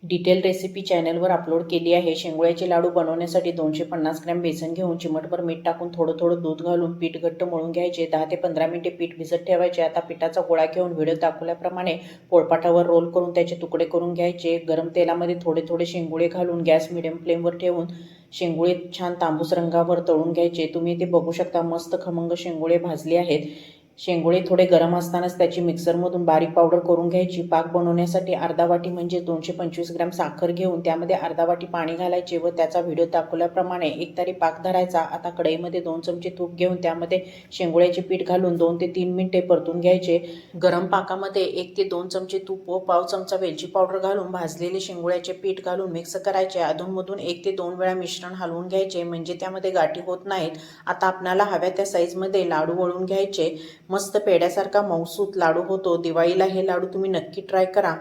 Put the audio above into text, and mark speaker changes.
Speaker 1: Detail recipe चॅनलवर upload केली आहे। शेंगुळ्याचे लाडू बनवण्यासाठी 250 ग्रॅम बेसन घेऊन चिमटभर मीठ टाकून थोडं थोडं दूध घालून पीठ घट्ट मळून घ्यायचे। 10 ते 15 मिनिटे पीठ भिजत ठेवायचे। आता पिठाचा गोळा घेऊन व्हिडिओ दाखवल्याप्रमाणे पोळपाटावर रोल करून त्याचे तुकडे करून घ्यायचे। गरम तेलामध्ये थोडे थोडे शेंगुळे घालून गॅस मिडियम फ्लेमवर ठेवून शेंगुळे छान तांबूस रंगावर तळून घ्यायचे। तुम्ही ते बघू शकता, मस्त खमंग शेंगुळे भाजले आहेत। शेंगुळे थोडे गरम असतानाच त्याची मिक्सरमधून बारीक पावडर करून घ्यायची। पाक बनवण्यासाठी अर्धा वाटी म्हणजे 225 ग्रॅम साखर घेऊन त्यामध्ये अर्धा वाटी पाणी घालायचे व त्याचा व्हिडिओ दाखवल्याप्रमाणे एकतारी पाक धरायचा। आता कढईमध्ये 2 चमचे तूप घेऊन त्यामध्ये शेंगुळ्याचे पीठ घालून 2 ते 3 मिनिटे परतून घ्यायचे। गरम पाकामध्ये 1 ते 2 चमचे तूप व पाव चमचा वेलची पावडर घालून भाजलेले शेंगुळ्याचे पीठ घालून मिक्स करायचे। अधूनमधून 1 ते 2 वेळा मिश्रण हलवून घ्यायचे म्हणजे त्यामध्ये गाठी होत नाहीत। आता आपल्याला हव्या त्या साईजमध्ये लाडू वळून घ्यायचे। मस्त पेड्यासारखा मऊसूत लाडू होतो। दिवाळीला हे लाडू तुम्ही नक्की ट्राय करा।